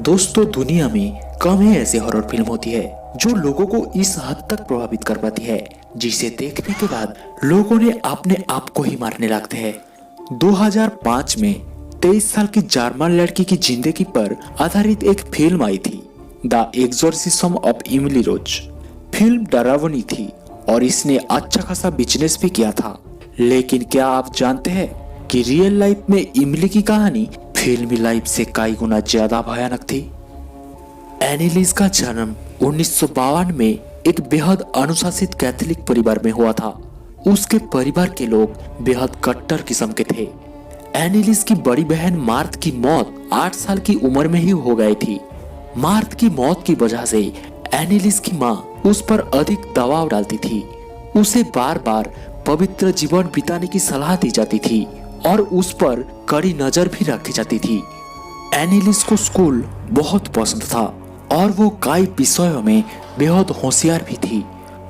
दोस्तों, दुनिया में कम ही ऐसी हॉरर फिल्म होती है जो लोगों को इस हद तक प्रभावित कर पाती है जिसे देखने के बाद लोगों ने अपने आप को ही मारने लगते हैं। 2005 में 23 साल की जर्मन लड़की की जिंदगी पर आधारित एक फिल्म आई थी, the exorcism of Emily Rose. Film डरावनी थी और इसने अच्छा खासा बिजनेस भी किया था। लेकिन क्या आप जानते हैं कि रियल लाइफ में इमली की कहानी फिल्मी लाइफ से कई गुना ज्यादा भयानक थी। एनिलिस का जन्म 1952 में एक बेहद अनुशासित कैथोलिक परिवार में हुआ था। उसके परिवार के लोग बेहद कट्टर किस्म के थे। एनिलिस की बड़ी बहन मार्थ की मौत 8 साल की उम्र में ही हो गई थी। मार्थ की मौत की वजह से एनिलिस की माँ उस पर अधिक दबाव डालती थी। उसे बार बार पवित्र जीवन बिताने की सलाह दी जाती थी और उस पर कड़ी नजर भी रखी जाती थी। एनिलिस को स्कूल बहुत पसंद था और वो कई विषयों में बेहद होशियार भी थी।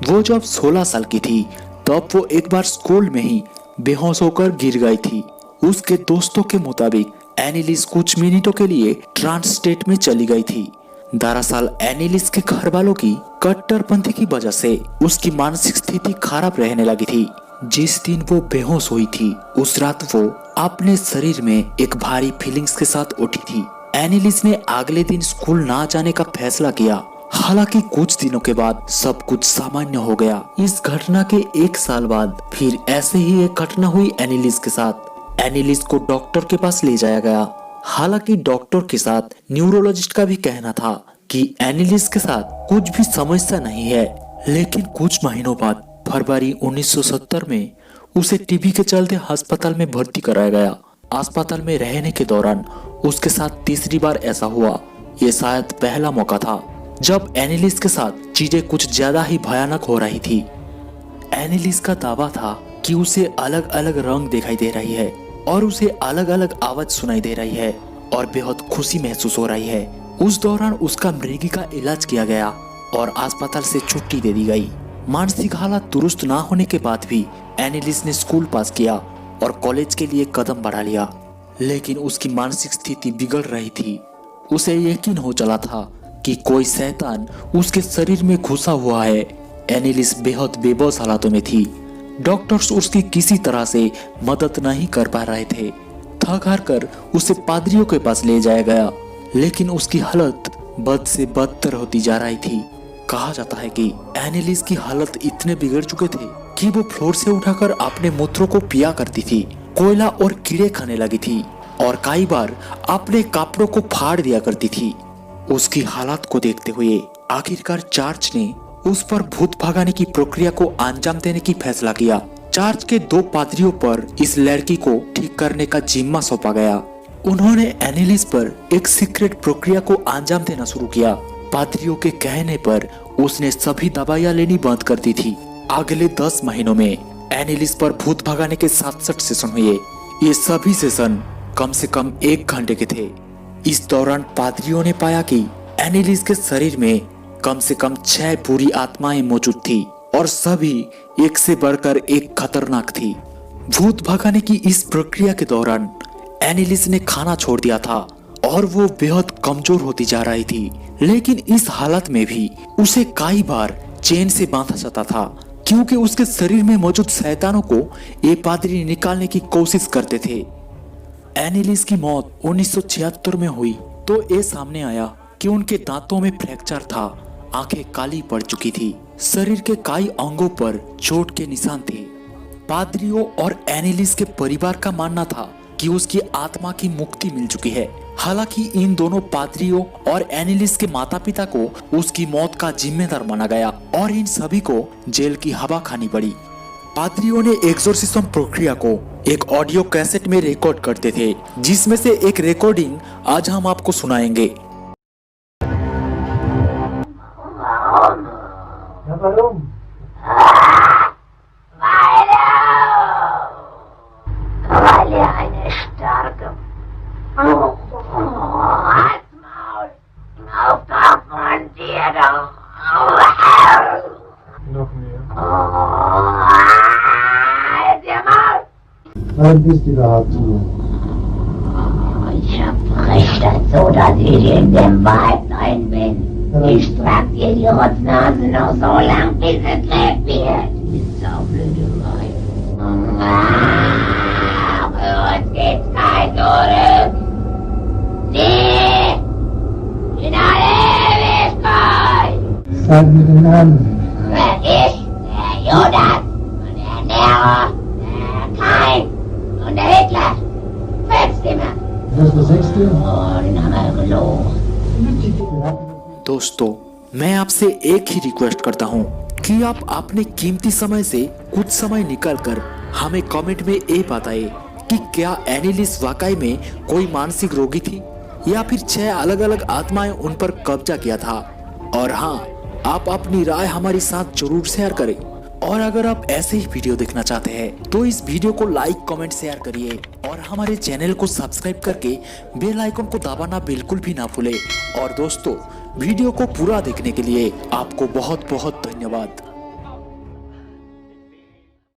वो जब 16 साल की थी तब वो एक बार स्कूल में ही बेहोश होकर गिर गई थी। उसके दोस्तों के मुताबिक एनिलिस कुछ मिनटों के लिए ट्रांस स्टेट में चली गई थी। दरअसल एनिलिस के घर वालों की कट्टरपंथी की वजह से उसकी मानसिक स्थिति खराब रहने लगी थी। जिस दिन वो बेहोश हुई थी उस रात वो अपने शरीर में एक भारी फीलिंग्स के साथ उठी थी। एनिलिस ने अगले दिन स्कूल ना जाने का फैसला किया। हालांकि कुछ दिनों के बाद सब कुछ सामान्य हो गया। इस घटना के 1 साल बाद फिर ऐसे ही एक घटना हुई एनिलिस के साथ। एनिलिस को डॉक्टर के पास ले जाया गया। हालांकि डॉक्टर के साथ न्यूरोलॉजिस्ट का भी कहना था कि एनिलिस के साथ कुछ भी समस्या नहीं है। लेकिन कुछ महीनों बाद फरवरी 1970 में उसे टीबी के चलते अस्पताल में भर्ती कराया गया। अस्पताल में रहने के दौरान उसके साथ तीसरी बार ऐसा हुआ। ये शायद पहला मौका था जब एनिलिस के साथ चीजें कुछ ज्यादा ही भयानक हो रही थी। एनिलिस का दावा था कि उसे अलग अलग रंग दिखाई दे रही है और उसे अलग अलग आवाज सुनाई दे रही है और बेहद खुशी महसूस हो रही है। उस दौरान उसका मृगी का इलाज किया गया और अस्पताल से छुट्टी दे दी गई। मानसिक हालत दुरुस्त ना होने के बाद भी एनिलिस ने स्कूल पास किया और कॉलेज के लिए कदम बढ़ा लिया। लेकिन उसकी मानसिक स्थिति बिगड़ रही थी। उसे यकीन हो चला था कि कोई शैतान उसके शरीर में घुसा हुआ है। एनिलिस बेहद बेबस हालातों में थी। डॉक्टर्स उसकी किसी तरह से मदद नहीं कर पा रहे थे। थक हार कर उसे पादरियों के पास ले जाया गया। लेकिन उसकी हालत बद से बदतर होती जा रही थी। कहा जाता है कि एनिलिस की हालत इतने बिगड़ चुके थे कि वो फ्लोर से उठाकर अपने मूत्रों को पिया करती थी, कोयला और कीड़े खाने लगी थी और कई बार अपने कपड़ों को फाड़ दिया करती थी। उसकी हालत को देखते हुए आखिरकार चर्च ने उस पर भूत भगाने की प्रक्रिया को अंजाम देने की फैसला किया। चर्च के 2 पादरियों पर इस लड़की को ठीक करने का जिम्मा सौंपा गया। उन्होंने एनिलिस पर एक सीक्रेट प्रक्रिया को अंजाम देना शुरू किया। पादरियों के कहने पर उसने सभी दवाइयां लेनी बंद कर दी थी। अगले 10 महीनों में एनिलिस पर भूत भगाने के 67 सेशन हुए। ये सभी सेशन कम से कम 1 घंटे के थे। इस दौरान पादरियों ने पाया कि एनिलिस के शरीर में कम से कम 6 बुरी आत्माएं मौजूद थी और सभी एक से बढ़कर एक खतरनाक थी। भूत भगाने की इस प्रक्रिया के दौरान एनिलिस ने खाना छोड़ दिया था और वो बेहद कमजोर होती जा रही थी। लेकिन इस हालत में भी उसे कई बार चेन से बांधा जाता था क्योंकि उसके शरीर में मौजूद शैतानों को ये पादरी निकालने की कोशिश करते थे। एनिलिस की मौत 1976 में हुई तो ये सामने आया कि उनके दांतों में फ्रैक्चर था, आंखें काली पड़ चुकी थी, शरीर के कई अंगों पर चोट के निशान थे। पादरियों और एनिलिस के परिवार का मानना था कि उसकी आत्मा की मुक्ति मिल चुकी है। हालांकि इन दोनों पादरियों और एनिलिस के माता पिता को उसकी मौत का जिम्मेदार माना गया और इन सभी को जेल की हवा खानी पड़ी। पादरियों ने एक्सोर्सिज्म प्रक्रिया को एक ऑडियो कैसेट में रिकॉर्ड करते थे, जिसमें से एक रिकॉर्डिंग आज हम आपको सुनाएंगे। Wann bist du überhaupt hier? Ich hab möchte so, dass ich in dem Weiblein bin. Ich trag dir die Rotznase noch so lang, bis es lebt wird. Die saublöde Weib. Für uns gibt's kein Zurück. Nie! In alle Ewigkeit! Sag mir den Namen. Ich, der Judas und der Nero, der Kain und der Hitler. 5 Stimmen. Das ist der 6. Oh, den haben wir gelogen. दोस्तों, मैं आपसे एक ही request करता हूँ कि आप अपने कीमती समय से कुछ समय निकालकर हमें कमेंट में ये बताइए कि क्या एनिलिस वाकई में कोई मानसिक रोगी थी या फिर 6 अलग अलग आत्माएं उन पर कब्जा किया था। और हाँ, आप अपनी राय हमारे साथ जरूर शेयर करें। और अगर आप ऐसे ही वीडियो देखना चाहते हैं तो इस वीडियो को लाइक, कमेंट, शेयर करिए और हमारे चैनल को सब्सक्राइब करके बेल आइकन को दबाना बिल्कुल भी ना भूले। और दोस्तों, वीडियो को पूरा देखने के लिए आपको बहुत बहुत धन्यवाद।